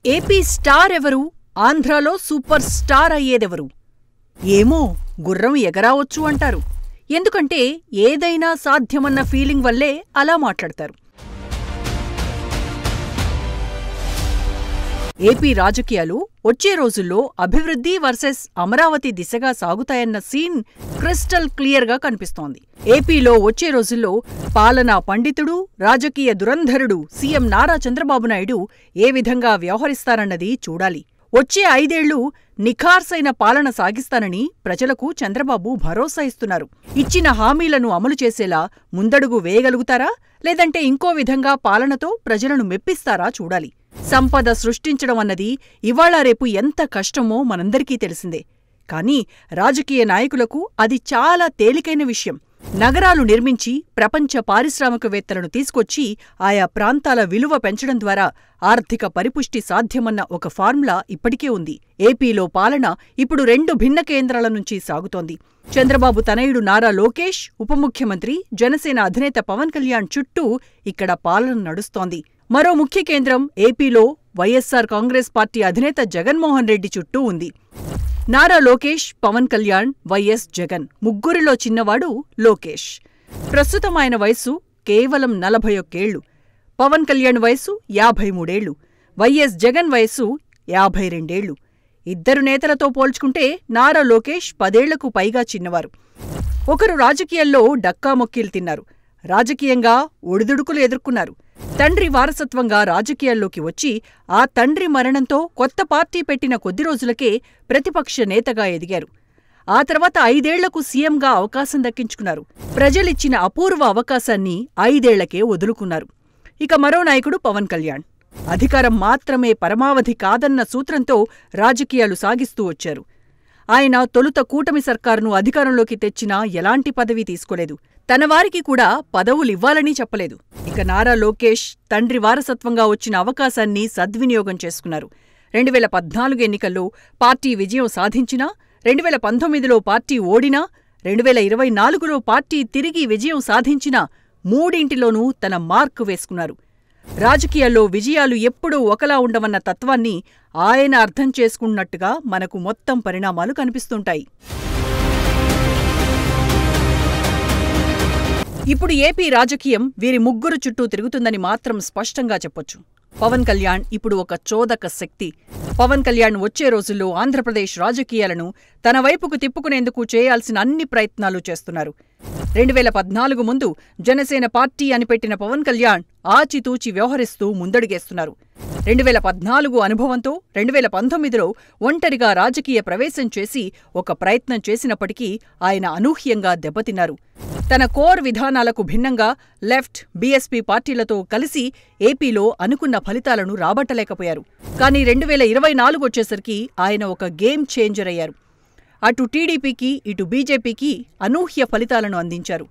AP star ఎవరు? ఆంధ్రాలో super star అయ్యేదెవరు? ఏమో, గుర్రం ఎగరావొచ్చు అంటారు. ఎందుకంటే ఏదైనా సాధ్యమన్న ఫీలింగ్ వల్లే అలా మాట్లాడతారు. ఏపీ రాజకీయాలు వచ్చే రోజుల్లో అభివృద్ధి వర్సెస్ అమరావతి దిశగా సాగుతాయన్న సీన్ క్రిస్టల్ క్లియర్గా కనిపిస్తోంది. ఏపీలో వచ్చే రోజుల్లో పాలనా పండితుడు, రాజకీయ దురంధరుడు సీఎం నారా చంద్రబాబు నాయుడు ఏ విధంగా వ్యవహరిస్తారన్నది చూడాలి. వచ్చే 5 ఏళ్లు నిఖార్సైన పాలన సాగిస్తానని ప్రజలకు చంద్రబాబు భరోసా ఇస్తున్నారు. ఇచ్చిన హామీలను అమలు చేసేలా ముందడుగు వేయగలుగుతారా, లేదంటే ఇంకో విధంగా పాలనతో ప్రజలను మెప్పిస్తారా చూడాలి. సంపద సృష్టించడం అన్నది ఇవాళ రేపు ఎంత కష్టమో మనందరికీ తెలిసిందే. కానీ రాజకీయ నాయకులకు అది చాలా తేలికైన విషయం. నగరాలు నిర్మించి ప్రపంచ పారిశ్రామికవేత్తలను తీసుకొచ్చి ఆయా ప్రాంతాల విలువ పెంచడం ద్వారా ఆర్థిక పరిపుష్టి సాధ్యమన్న ఒక ఫార్ములా ఇప్పటికే ఉంది. ఏపీలో పాలన ఇప్పుడు 2 భిన్న కేంద్రాల నుంచి సాగుతోంది. చంద్రబాబు తనయుడు నారా లోకేష్, ఉప ముఖ్యమంత్రి, జనసేన అధినేత పవన్ కళ్యాణ్ చుట్టూ ఇక్కడ పాలన నడుస్తోంది. మరో ముఖ్య కేంద్రం ఏపీలో వైఎస్సార్ కాంగ్రెస్ పార్టీ అధినేత జగన్మోహన్ రెడ్డి చుట్టూ ఉంది. నారా లోకేష్, పవన్ కళ్యాణ్, వైఎస్ జగన్ ముగ్గురిలో చిన్నవాడు లోకేష్. ప్రస్తుతం ఆయన వయస్సు కేవలం 41 ఏళ్లు. పవన్ కళ్యాణ్ వయస్సు 53 ఏళ్లు. వైఎస్ జగన్ వయస్సు 52 ఏళ్లు. ఇద్దరు నేతలతో పోల్చుకుంటే నారా లోకేష్ 10 ఏళ్లకు పైగా చిన్నవారు. ఒకరు రాజకీయాల్లో డక్కామొక్కీలు తిన్నారు. రాజకీయంగా ఒడిదుడుకులు ఎదుర్కొన్నారు. తండ్రి వారసత్వంగా రాజకీయాల్లోకి వచ్చి ఆ తండ్రి మరణంతో కొత్త పార్టీ పెట్టిన కొద్ది రోజులకే ప్రతిపక్ష నేతగా ఎదిగారు. ఆ తర్వాత 5 ఏళ్లకు సీఎంగా అవకాశం దక్కించుకున్నారు. ప్రజలిచ్చిన అపూర్వ అవకాశాన్ని 5 ఏళ్లకే వదులుకున్నారు. ఇక మరో నాయకుడు పవన్ కళ్యాణ్. అధికారం మాత్రమే పరమావధి కాదన్న సూత్రంతో రాజకీయాలు సాగిస్తూ వచ్చారు. ఆయన తొలుత కూటమి సర్కారును అధికారంలోకి తెచ్చినా ఎలాంటి పదవి తీసుకోలేదు. తన వారికి కూడా పదవులివ్వాలని చెప్పలేదు. ఇక నారా లోకేష్ తండ్రి వారసత్వంగా వచ్చిన అవకాశాన్ని సద్వినియోగం చేసుకున్నారు. 2014 ఎన్నికల్లో పార్టీ విజయం సాధించినా, 2019లో పార్టీ ఓడినా, 2024లో పార్టీ తిరిగి విజయం సాధించినా మూడింటిలోనూ తన మార్కు వేసుకున్నారు. రాజకీయాల్లో విజయాలు ఎప్పుడూ ఒకలా ఉండవన్న తత్వాన్ని ఆయన అర్థం చేసుకున్నట్టుగా మనకు మొత్తం పరిణామాలు కనిపిస్తుంటాయి. ఇప్పుడు ఏపీ రాజకీయం వీరి ముగ్గురు చుట్టూ తిరుగుతుందని మాత్రం స్పష్టంగా చెప్పొచ్చు. పవన్ కళ్యాణ్ ఇప్పుడు ఒక చోదక శక్తి. పవన్ కళ్యాణ్ వచ్చే రోజుల్లో ఆంధ్రప్రదేశ్ రాజకీయాలను తన వైపుకు తిప్పుకునేందుకు చేయాల్సిన అన్ని ప్రయత్నాలు చేస్తున్నారు. 2014 ముందు జనసేన పార్టీ అని పెట్టిన పవన్ కళ్యాణ్ ఆచితూచి వ్యవహరిస్తూ ముందడుగేస్తున్నారు. 2014 అనుభవంతో 2019లో ఒంటరిగా రాజకీయ ప్రవేశం చేసి ఒక ప్రయత్నం చేసినప్పటికీ ఆయన అనూహ్యంగా దెబ్బతిన్నారు. తన కోర్ విధానాలకు భిన్నంగా లెఫ్ట్, బీఎస్పీ పార్టీలతో కలిసి ఏపీలో అనుకున్న ఫలితాలను రాబట్టలేకపోయారు. కానీ 2024 వచ్చేసరికి ఆయన ఒక గేమ్ చేంజర్ అయ్యారు. అటు టీడీపీకి, ఇటు బీజేపీకి అనూహ్య ఫలితాలను అందించారు.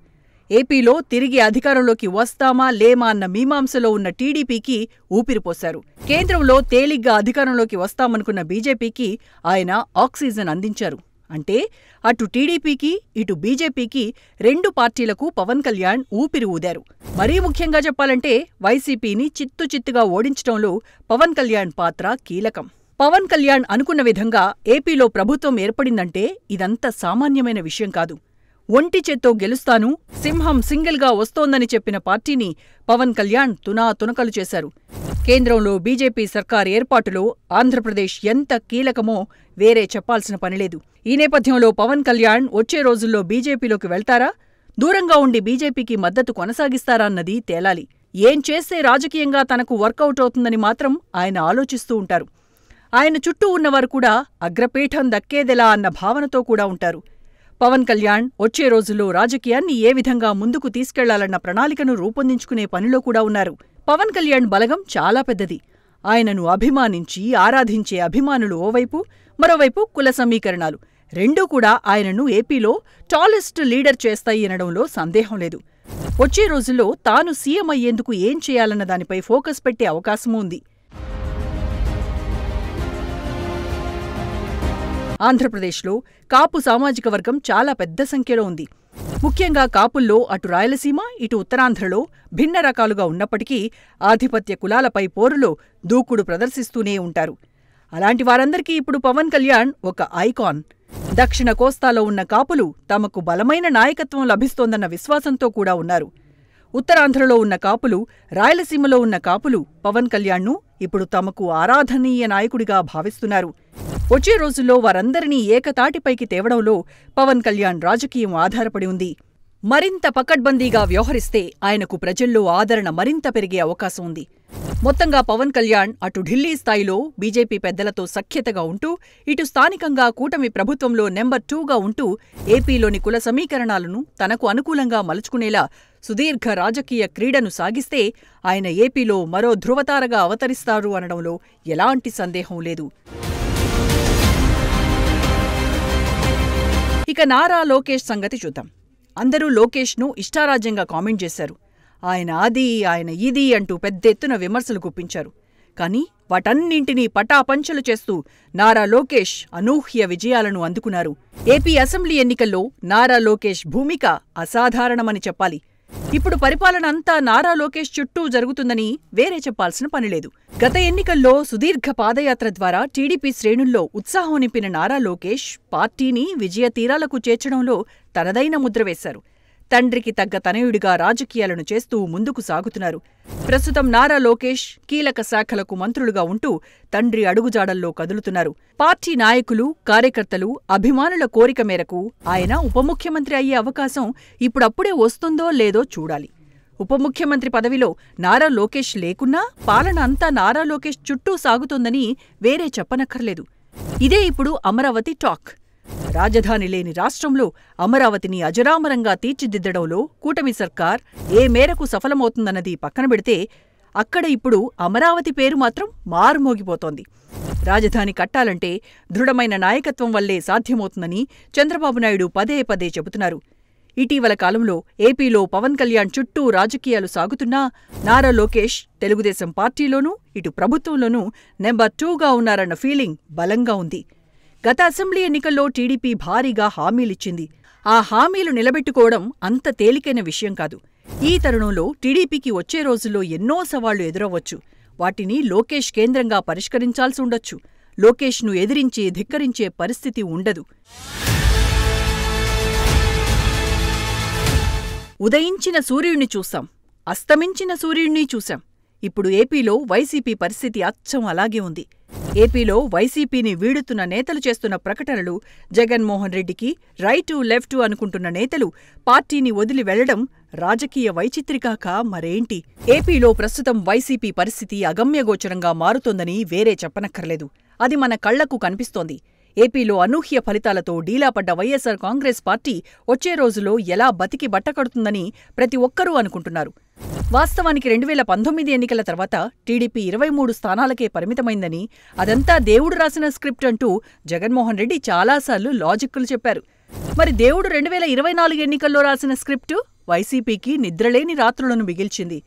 ఏపీలో తిరిగి అధికారంలోకి వస్తామా లేమా అన్న మీమాంసలో ఉన్న టీడీపీకి ఊపిరిపోశారు. కేంద్రంలో తేలిగ్గా అధికారంలోకి వస్తామనుకున్న బీజేపీకి ఆయన ఆక్సిజన్ అందించారు. అంటే అటు టీడీపీకి, ఇటు బీజేపీకి 2 పార్టీలకు పవన్ కళ్యాణ్ ఊపిరి ఊదారు. మరీ ముఖ్యంగా చెప్పాలంటే వైసీపీని చిత్తుచిత్తుగా ఓడించడంలో పవన్ కళ్యాణ్ పాత్ర కీలకం. పవన్ కళ్యాణ్ అనుకున్న విధంగా ఏపీలో ప్రభుత్వం ఏర్పడిందంటే ఇదంత సామాన్యమైన విషయం కాదు. ఒంటి చేత్తో గెలుస్తాను, సింహం సింగిల్గా వస్తోందని చెప్పిన పార్టీని పవన్ కళ్యాణ్ తునాతునకలు చేశారు. కేంద్రంలో బీజేపీ సర్కార్ ఏర్పాటులో ఆంధ్రప్రదేశ్ ఎంత కీలకమో వేరే చెప్పాల్సిన పనిలేదు. ఈ నేపథ్యంలో పవన్ కళ్యాణ్ వచ్చే రోజుల్లో బీజేపీలోకి వెళ్తారా, దూరంగా ఉండి బీజేపీకి మద్దతు కొనసాగిస్తారా అన్నది తేలాలి. ఏం చేస్తే రాజకీయంగా తనకు వర్కౌట్ అవుతుందని మాత్రం ఆయన ఆలోచిస్తూ ఉంటారు. ఆయన చుట్టూ ఉన్నవారు కూడా అగ్రపీఠం దక్కేదెలా అన్న భావనతో కూడా ఉంటారు. పవన్ కళ్యాణ్ వచ్చే రోజుల్లో రాజకీయాన్ని ఏ విధంగా ముందుకు తీసుకెళ్లాలన్న ప్రణాళికను రూపొందించుకునే పనిలో కూడా ఉన్నారు. పవన్ కళ్యాణ్ బలగం చాలా పెద్దది. ఆయనను అభిమానించి ఆరాధించే అభిమానులు ఓవైపు, మరోవైపు కుల సమీకరణాలు రెండూ కూడా ఆయనను ఏపీలో టాలెస్ట్ లీడర్ చేస్తాయి అనడంలో సందేహం లేదు. వచ్చే రోజుల్లో తాను సీఎం అయ్యేందుకు ఏం చేయాలన్న దానిపై ఫోకస్ పెట్టే అవకాశమూ ఉంది. ఆంధ్రప్రదేశ్లో కాపు సామాజిక వర్గం చాలా పెద్ద సంఖ్యలో ఉంది. ముఖ్యంగా కాపుల్లో అటు రాయలసీమ ఇటు ఉత్తరాంధ్రలో భిన్న రకాలుగా ఉన్నప్పటికీ ఆధిపత్య కులాలపై పోరులో దూకుడు ప్రదర్శిస్తూనే ఉంటారు. అలాంటి వారందరికీ ఇప్పుడు పవన్ కళ్యాణ్ ఒక ఐకాన్. దక్షిణ కోస్తాలో ఉన్న కాపులు తమకు బలమైన నాయకత్వం లభిస్తోందన్న విశ్వాసంతో కూడా ఉన్నారు. ఉత్తరాంధ్రలో ఉన్న కాపులు, రాయలసీమలో ఉన్న కాపులు పవన్ కళ్యాణ్ను ఇప్పుడు తమకు ఆరాధనీయ నాయకుడిగా భావిస్తున్నారు. వచ్చే రోజుల్లో వారందరినీ ఏకతాటిపైకి తేవడంలో పవన్ కళ్యాణ్ రాజకీయం ఆధారపడి ఉంది. మరింత పకడ్బందీగా వ్యవహరిస్తే ఆయనకు ప్రజల్లో ఆదరణ మరింత పెరిగే అవకాశం ఉంది. మొత్తంగా పవన్ కళ్యాణ్ అటు ఢిల్లీ స్థాయిలో బీజేపీ పెద్దలతో సఖ్యతగా ఉంటూ, ఇటు స్థానికంగా కూటమి ప్రభుత్వంలో నెంబర్ 2గా ఉంటూ ఏపీలోని కుల సమీకరణాలను తనకు అనుకూలంగా మలుచుకునేలా సుదీర్ఘ రాజకీయ క్రీడను సాగిస్తే ఆయన ఏపీలో మరో ధృవతారగా అవతరిస్తారు అనడంలో ఎలాంటి సందేహం లేదు. ఇక నారా లోకేష్ సంగతి చూద్దాం. అందరూ లోకేష్ను ఇష్టారాజ్యంగా కామెంట్ చేశారు. ఆయన అది, ఆయన ఇది అంటూ పెద్దెత్తున విమర్శలు గుప్పించారు. కానీ వాటన్నింటినీ పటాపంచలు చేస్తూ నారా లోకేష్ అనూహ్య విజయాలను అందుకున్నారు. ఏపీ అసెంబ్లీ ఎన్నికల్లో నారా లోకేష్ భూమిక అసాధారణమని చెప్పాలి. ఇప్పుడు పరిపాలన అంతా నారా లోకేష్ చుట్టూ జరుగుతుందని వేరే చెప్పాల్సిన పనిలేదు. గత ఎన్నికల్లో సుదీర్ఘ పాదయాత్ర ద్వారా టీడీపీ శ్రేణుల్లో ఉత్సాహం నింపిన నారా లోకేష్ పార్టీని విజయ తీరాలకు చేర్చడంలో తనదైన ముద్ర వేశారు. తండ్రికి తగ్గ తనయుడిగా రాజకీయాలను చేస్తూ ముందుకు సాగుతున్నారు. ప్రస్తుతం నారా లోకేష్ కీలక శాఖలకు మంత్రులుగా ఉంటూ తండ్రి అడుగుజాడల్లో కదులుతున్నారు. పార్టీ నాయకులు, కార్యకర్తలు, అభిమానుల కోరిక మేరకు ఆయన ఉప ముఖ్యమంత్రి అయ్యే అవకాశం ఇప్పుడప్పుడే వస్తుందో లేదో చూడాలి. ఉప ముఖ్యమంత్రి పదవిలో నారా లోకేష్ లేకున్నా పాలన అంతా నారా లోకేష్ చుట్టూ సాగుతోందని వేరే చెప్పనక్కర్లేదు. ఇదే ఇప్పుడు అమరావతి టాక్. రాజధాని లేని రాష్ట్రంలో అమరావతిని అజరామరంగా తీర్చిదిద్దడంలో కూటమి సర్కార్ ఏ మేరకు సఫలమవుతుందన్నది పక్కన పెడితే అక్కడ ఇప్పుడు అమరావతి పేరు మాత్రం మారుమోగిపోతోంది. రాజధాని కట్టాలంటే దృఢమైన నాయకత్వం వల్లే సాధ్యమవుతుందని చంద్రబాబు నాయుడు పదే పదే చెబుతున్నారు. ఇటీవల కాలంలో ఏపీలో పవన్ కళ్యాణ్ చుట్టూ రాజకీయాలు సాగుతున్నా నారా లోకేష్ తెలుగుదేశం పార్టీలోనూ ఇటు ప్రభుత్వంలోనూ నెంబర్ 2గా ఉన్నారన్న ఫీలింగ్ బలంగా ఉంది. గత అసెంబ్లీ ఎన్నికల్లో టీడీపీ భారీగా హామీలిచ్చింది. ఆ హామీలు నిలబెట్టుకోవడం అంత తేలికైన విషయం కాదు. ఈ తరుణంలో టీడీపీకి వచ్చే రోజుల్లో ఎన్నో సవాళ్లు ఎదురవ్వచ్చు. వాటిని లోకేష్ కేంద్రంగా పరిష్కరించాల్సి ఉండొచ్చు. లోకేష్ను ఎదిరించి ధిక్కరించే పరిస్థితి ఉండదు. ఉదయించిన సూర్యుణ్ణి చూశాం, అస్తమించిన సూర్యుణ్ణి చూశాం. ఇప్పుడు ఏపీలో వైసీపీ పరిస్థితి అచ్చం అలాగే ఉంది. ఏపీలో వైసీపీని వీడుతున్న నేతలు చేస్తున్న ప్రకటనలు, జగన్మోహన్ రెడ్డికి రైటు లెఫ్టు అనుకుంటున్న నేతలు పార్టీని వదిలి వెళ్లడం రాజకీయ వైచిత్రికాక మరేంటి? ఏపీలో ప్రస్తుతం వైసీపీ పరిస్థితి అగమ్యగోచరంగా మారుతోందని వేరే చెప్పనక్కర్లేదు. అది మన కళ్లకు కనిపిస్తోంది. ఏపీలో అనూహ్య ఫలితాలతో డీలాపడ్డ వైఎస్సార్ కాంగ్రెస్ పార్టీ వచ్చే రోజులో ఎలా బతికి బట్టకడుతుందని ప్రతి ఒక్కరూ అనుకుంటున్నారు. వాస్తవానికి 2019 ఎన్నికల తర్వాత టీడీపీ 23 స్థానాలకే పరిమితమైందని, అదంతా దేవుడు రాసిన స్క్రిప్ట్ అంటూ జగన్మోహన్ రెడ్డి చాలాసార్లు లాజిక్కులు చెప్పారు. మరి దేవుడు 2024 ఎన్నికల్లో రాసిన స్క్రిప్టు వైసీపీకి నిద్రలేని రాత్రులను మిగిల్చింది.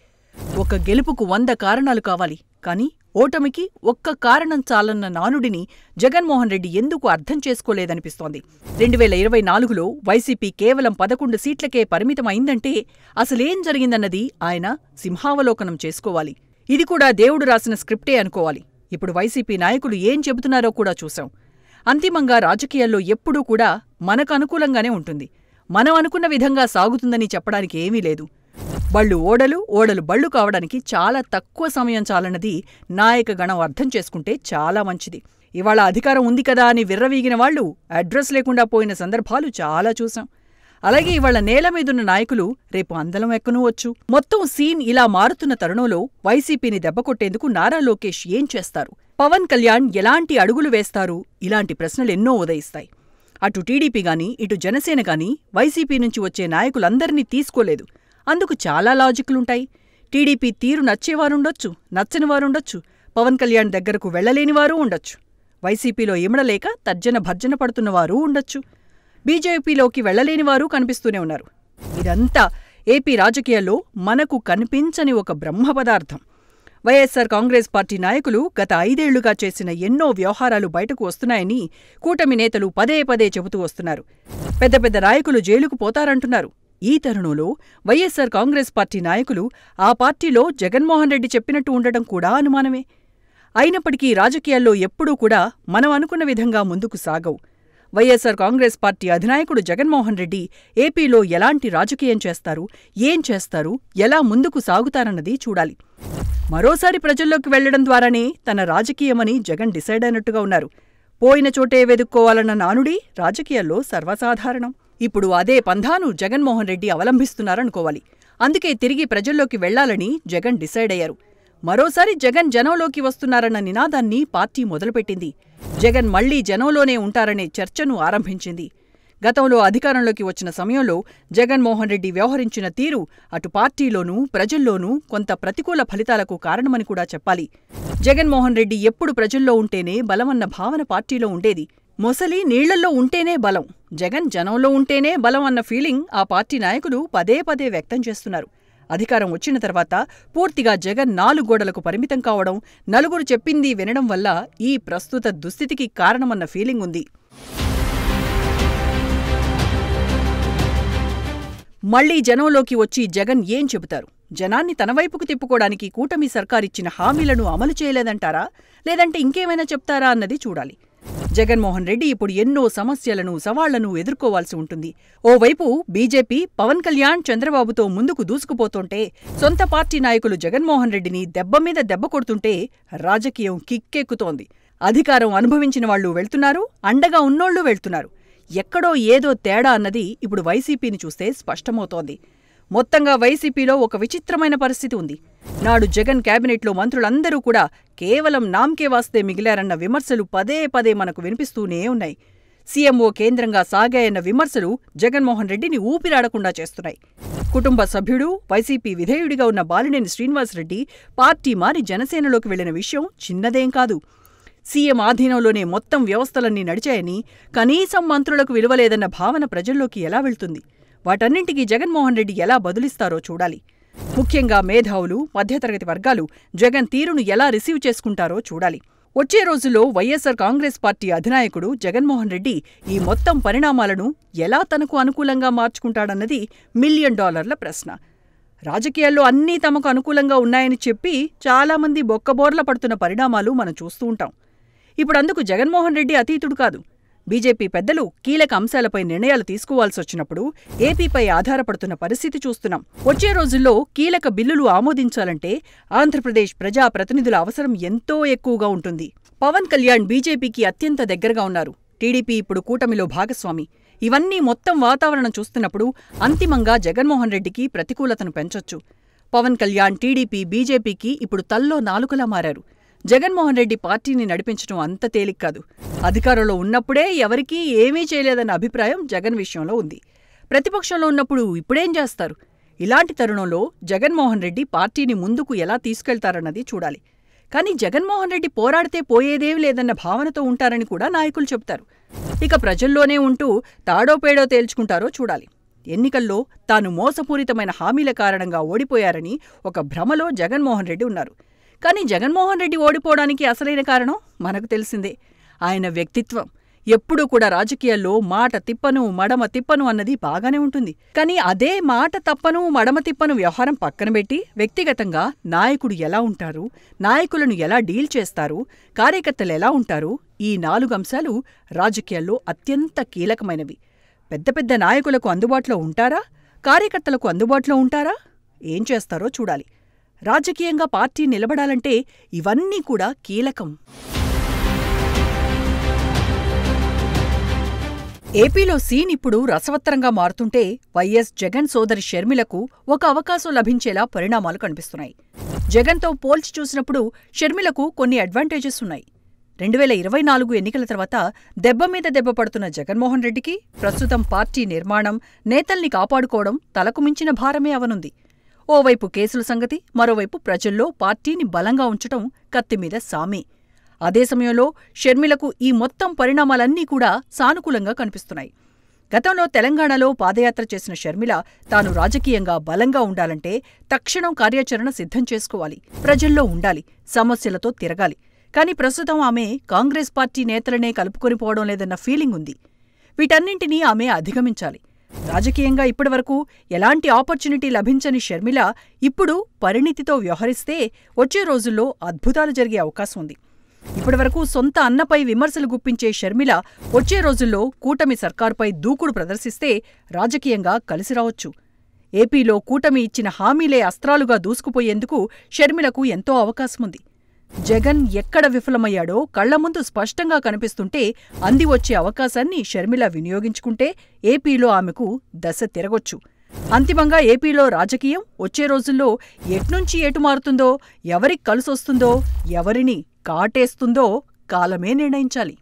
ఒక గెలుపుకు 100 కారణాలు కావాలి, కానీ ఓటమికి ఒక్క కారణం చాలన్న నానుడిని జగన్మోహన్ రెడ్డి ఎందుకు అర్థం చేసుకోలేదనిపిస్తోంది. 2024లో వైసీపీ కేవలం 11 సీట్లకే పరిమితమైందంటే అసలేం జరిగిందన్నది ఆయన సింహావలోకనం చేసుకోవాలి. ఇది కూడా దేవుడు రాసిన స్క్రిప్టే అనుకోవాలి. ఇప్పుడు వైసీపీ నాయకులు ఏం చెబుతున్నారో కూడా చూశాం. అంతిమంగా రాజకీయాల్లో ఎప్పుడూ కూడా మనకు అనుకూలంగానే ఉంటుంది. మనం అనుకున్న విధంగా సాగుతుందని చెప్పడానికి ఏమీ లేదు. బళ్ళు ఓడలు, ఓడలు బళ్ళు కావడానికి చాలా తక్కువ సమయం చాలన్నది నాయకగణం అర్థం చేసుకుంటే చాలా మంచిది. ఇవాళ అధికారం ఉంది కదా అని విర్రవీగిన వాళ్లు అడ్రస్ లేకుండా పోయిన సందర్భాలు చాలా చూశాం. అలాగే ఇవాళ నేల మీదున్న నాయకులు రేపు అందలం ఎక్కనూవచ్చు. మొత్తం సీన్ ఇలా మారుతున్న తరుణంలో వైసీపీని దెబ్బకొట్టేందుకు నారా లోకేష్ ఏం చేస్తారు? పవన్ కళ్యాణ్ ఎలాంటి అడుగులు వేస్తారు? ఇలాంటి ప్రశ్నలెన్నో ఉదయిస్తాయి. అటు టీడీపీ గాని ఇటు జనసేన గాని వైసీపీ నుంచి వచ్చే నాయకులందరినీ తీసుకోలేదు. అందుకు చాలా లాజిక్లుంటాయి. టీడీపీ తీరు నచ్చేవారుండొచ్చు, నచ్చనివారుండొచ్చు, పవన్ కళ్యాణ్ దగ్గరకు వెళ్లలేనివారూ ఉండొచ్చు. వైసీపీలో ఇమడలేక తర్జన భర్జన పడుతున్నవారూ ఉండొచ్చు. బీజేపీలోకి వెళ్లలేనివారూ కనిపిస్తూనే ఉన్నారు. ఇదంతా ఏపీ రాజకీయాల్లో మనకు కనిపించని ఒక బ్రహ్మ పదార్థం. వైఎస్సార్ కాంగ్రెస్ పార్టీ నాయకులు గత 5 ఏళ్లుగా చేసిన ఎన్నో వ్యవహారాలు బయటకు వస్తున్నాయని కూటమి నేతలు పదే పదే చెబుతూ వస్తున్నారు. పెద్ద పెద్ద నాయకులు జైలుకు పోతారంటున్నారు. ఈ తరుణంలో వైఎస్సార్ కాంగ్రెస్ పార్టీ నాయకులు ఆ పార్టీలో జగన్మోహన్ రెడ్డి చెప్పినట్టు ఉండడం కూడా అనుమానమే. అయినప్పటికీ రాజకీయాల్లో ఎప్పుడూ కూడా మనం అనుకున్న విధంగా ముందుకు సాగవు. వైఎస్సార్ కాంగ్రెస్ పార్టీ అధినాయకుడు జగన్మోహన్ రెడ్డి ఏపీలో ఎలాంటి రాజకీయం చేస్తారు, ఏం చేస్తారు, ఎలా ముందుకు సాగుతారన్నది చూడాలి. మరోసారి ప్రజల్లోకి వెళ్లడం ద్వారానే తన రాజకీయమని జగన్ డిసైడ్ అయినట్టుగా ఉన్నారు. పోయిన చోటే వెదుక్కోవాలన్న నానుడి రాజకీయాల్లో సర్వసాధారణం. ఇప్పుడు అదే పంథాను జగన్మోహన్ రెడ్డి అవలంబిస్తున్నారనుకోవాలి. అందుకే తిరిగి ప్రజల్లోకి వెళ్లాలని జగన్ డిసైడ్ అయ్యారు. మరోసారి జగన్ జనంలోకి వస్తున్నారన్న నినాదాన్ని పార్టీ మొదలుపెట్టింది. జగన్ మళ్లీ జనంలోనే ఉంటారనే చర్చను ఆరంభించింది. గతంలో అధికారంలోకి వచ్చిన సమయంలో జగన్మోహన్ రెడ్డి వ్యవహరించిన తీరు అటు పార్టీలోనూ ప్రజల్లోనూ కొంత ప్రతికూల ఫలితాలకు కారణమని కూడా చెప్పాలి. జగన్మోహన్ రెడ్డి ఎప్పుడు ప్రజల్లో ఉంటేనే బలమన్న భావన పార్టీలో ఉండేది. మొసలి నీళ్లల్లో ఉంటేనే బలం, జగన్ జనంలో ఉంటేనే బలం అన్న ఫీలింగ్ ఆ పార్టీ నాయకులు పదే పదే వ్యక్తం చేస్తున్నారు. అధికారం వచ్చిన తర్వాత పూర్తిగా జగన్ 4 గోడలకు పరిమితం కావడం, నలుగురు చెప్పింది వినడం వల్ల ఈ ప్రస్తుత దుస్థితికి కారణమన్న ఫీలింగ్ ఉంది. మళ్లీ జనంలోకి వచ్చి జగన్ ఏం చెబుతారు? జనాన్ని తన వైపుకు తిప్పుకోవడానికి కూటమి సర్కారిచ్చిన హామీలను అమలు చేయలేదంటారా, లేదంటే ఇంకేమైనా చెప్తారా అన్నది చూడాలి. జగన్మోహన్ రెడ్డి ఇప్పుడు ఎన్నో సమస్యలను, సవాళ్లను ఎదుర్కోవాల్సి ఉంటుంది. ఓవైపు బీజేపీ పవన్ కళ్యాణ్, చంద్రబాబుతో ముందుకు దూసుకుపోతుంటే, సొంత పార్టీ నాయకులు జగన్మోహన్ రెడ్డిని దెబ్బమీద దెబ్బ కొడుతుంటే రాజకీయం కిక్కెక్కుతోంది. అధికారం అనుభవించిన వాళ్లు వెళ్తున్నారు, అండగా ఉన్నోళ్లు వెళ్తున్నారు. ఎక్కడో ఏదో తేడా అన్నది ఇప్పుడు వైసీపీని చూస్తే స్పష్టమవుతోంది. మొత్తంగా వైసీపీలో ఒక విచిత్రమైన పరిస్థితి ఉంది. నాడు జగన్ కేబినెట్లో మంత్రులందరూ కూడా కేవలం నామ్కే వాస్తే మిగిలారన్న విమర్శలు పదే పదే మనకు వినిపిస్తూనే ఉన్నాయి. సీఎంఓ కేంద్రంగా సాగాయన్న విమర్శలు జగన్మోహన్ రెడ్డిని ఊపిరాడకుండా చేస్తున్నాయి. కుటుంబ సభ్యుడు, వైసీపీ విధేయుడిగా ఉన్న బాలినేని శ్రీనివాసరెడ్డి పార్టీ మారి జనసేనలోకి వెళ్లిన విషయం చిన్నదేం కాదు. సీఎం ఆధీనంలోనే మొత్తం వ్యవస్థలన్నీ నడిచాయని, కనీసం మంత్రులకు విలువలేదన్న భావన ప్రజల్లోకి ఎలా వెళ్తుంది? వాటన్నింటికీ జగన్మోహన్ రెడ్డి ఎలా బదులిస్తారో చూడాలి. ముఖ్యంగా మేధావులు, మధ్యతరగతి వర్గాలు జగన్ తీరును ఎలా రిసీవ్ చేసుకుంటారో చూడాలి. వచ్చే రోజుల్లో వైఎస్సార్ కాంగ్రెస్ పార్టీ అధినాయకుడు జగన్మోహన్ రెడ్డి ఈ మొత్తం పరిణామాలను ఎలా తనకు అనుకూలంగా మార్చుకుంటాడన్నది $1 మిలియన్ ప్రశ్న. రాజకీయాల్లో అన్నీ తమకు అనుకూలంగా ఉన్నాయని చెప్పి చాలామంది బొక్కబోర్ల పడుతున్న పరిణామాలు మనం చూస్తూ ఉంటాం. ఇప్పుడందుకు జగన్మోహన్ రెడ్డి అతీతుడు కాదు. బీజేపీ పెద్దలు కీలక అంశాలపై నిర్ణయాలు తీసుకోవాల్సొచ్చినప్పుడు ఏపీపై ఆధారపడుతున్న పరిస్థితి చూస్తున్నాం. వచ్చే రోజుల్లో కీలక బిల్లులు ఆమోదించాలంటే ఆంధ్రప్రదేశ్ ప్రజాప్రతినిధుల అవసరం ఎంతో ఎక్కువగా ఉంటుంది. పవన్ కళ్యాణ్ బీజేపీకి అత్యంత దగ్గరగా ఉన్నారు. టీడీపీ ఇప్పుడు కూటమిలో భాగస్వామి. ఇవన్నీ మొత్తం వాతావరణం చూస్తున్నప్పుడు అంతిమంగా జగన్మోహన్ రెడ్డికి ప్రతికూలతను పెంచొచ్చు. పవన్ కళ్యాణ్, టీడీపీ, బీజేపీకి ఇప్పుడు తల్లో నాలుకలా మారారు. జగన్మోహన్ రెడ్డి పార్టీని నడిపించడం అంత తేలిక్కాదు. అధికారంలో ఉన్నప్పుడే ఎవరికీ ఏమీ చేయలేదన్న అభిప్రాయం జగన్ విషయంలో ఉంది. ప్రతిపక్షంలో ఉన్నప్పుడు ఇప్పుడేం చేస్తారు? ఇలాంటి తరుణంలో జగన్మోహన్ రెడ్డి పార్టీని ముందుకు ఎలా తీసుకెళ్తారన్నది చూడాలి. కానీ జగన్మోహన్ రెడ్డి పోరాడితే పోయేదేమీ లేదన్న భావనతో ఉంటారని కూడా నాయకులు చెబుతారు. ఇక ప్రజల్లోనే ఉంటూ తాడో పేడో తేల్చుకుంటారో చూడాలి. ఎన్నికల్లో తాను మోసపూరితమైన హామీల కారణంగా ఓడిపోయారని ఒక భ్రమలో జగన్మోహన్ రెడ్డి ఉన్నారు. కానీ జగన్మోహన్ రెడ్డి ఓడిపోవడానికి అసలైన కారణం మనకు తెలిసిందే. ఆయన వ్యక్తిత్వం. ఎప్పుడూ కూడా రాజకీయాల్లో మాట తిప్పను, మడమ తిప్పను అన్నది బాగానే ఉంటుంది. కానీ అదే మాట తప్పను, మడమ తిప్పను వ్యవహారం పక్కనబెట్టి వ్యక్తిగతంగా నాయకుడు ఎలా ఉంటారు, నాయకులను ఎలా డీల్ చేస్తారు, కార్యకర్తలు ఎలా ఉంటారు, ఈ 4 అంశాలు రాజకీయాల్లో అత్యంత కీలకమైనవి. పెద్ద పెద్ద నాయకులకు అందుబాటులో ఉంటారా? కార్యకర్తలకు అందుబాటులో ఉంటారా? ఏం చేస్తారో చూడాలి. రాజకీయంగా పార్టీ నిలబడాలంటే ఇవన్నీ కూడా కీలకం. ఏపీలో సీన్ ఇప్పుడు రసవత్తరంగా మారుతుంటే వైఎస్ జగన్ సోదరి షర్మిలకు ఒక అవకాశం లభించేలా పరిణామాలు కనిపిస్తున్నాయి. జగన్తో పోల్చి చూసినప్పుడు షర్మిలకు కొన్ని అడ్వాంటేజెస్ ఉన్నాయి. 2024 ఎన్నికల తర్వాత దెబ్బ మీద దెబ్బ పడుతున్న జగన్మోహన్ రెడ్డికి ప్రస్తుతం పార్టీ నిర్మాణం, నేతల్ని కాపాడుకోవడం తలకు మించిన భారమే అవనుంది. ఓవైపు కేసుల సంగతి, మరోవైపు ప్రజల్లో పార్టీని బలంగా ఉంచటం కత్తిమీద సామే. అదే సమయంలో షర్మిలకు ఈ మొత్తం పరిణామాలన్నీ కూడా సానుకూలంగా కనిపిస్తున్నాయి. గతంలో తెలంగాణలో పాదయాత్ర చేసిన షర్మిల తాను రాజకీయంగా బలంగా ఉండాలంటే తక్షణం కార్యాచరణ సిద్ధం చేసుకోవాలి, ప్రజల్లో ఉండాలి, సమస్యలతో తిరగాలి. కానీ ప్రస్తుతం ఆమె కాంగ్రెస్ పార్టీ నేతలనే కలుపుకొనిపోవడం లేదన్న ఫీలింగ్ ఉంది. వీటన్నింటినీ ఆమె అధిగమించాలి. రాజకీయంగా ఇప్పటివరకు ఎలాంటి ఆపర్చునిటీ లభించని షర్మిల ఇప్పుడు పరిణితితో వ్యవహరిస్తే వచ్చే రోజుల్లో అద్భుతాలు జరిగే అవకాశం ఉంది. ఇప్పటివరకు సొంత అన్నపై విమర్శలు గుప్పించే షర్మిల వచ్చే రోజుల్లో కూటమి సర్కారుపై దూకుడు ప్రదర్శిస్తే రాజకీయంగా కలిసిరావచ్చు. ఏపీలో కూటమి ఇచ్చిన హామీలే అస్త్రాలుగా దూసుకుపోయేందుకు షర్మిలకు ఎంతో అవకాశముంది. జగన్ ఎక్కడ విఫలమయ్యాడో కళ్ల ముందు స్పష్టంగా కనిపిస్తుంటే అంది వచ్చే అవకాశాన్ని షర్మిల వినియోగించుకుంటే ఏపీలో ఆమెకు దశ తిరగొచ్చు. అంతిమంగా ఏపీలో రాజకీయం వచ్చే రోజుల్లో ఎట్నుంచి ఎటు మారుతుందో, ఎవరికి కలిసొస్తుందో, ఎవరిని కాటేస్తుందో కాలమే నిర్ణయించాలి.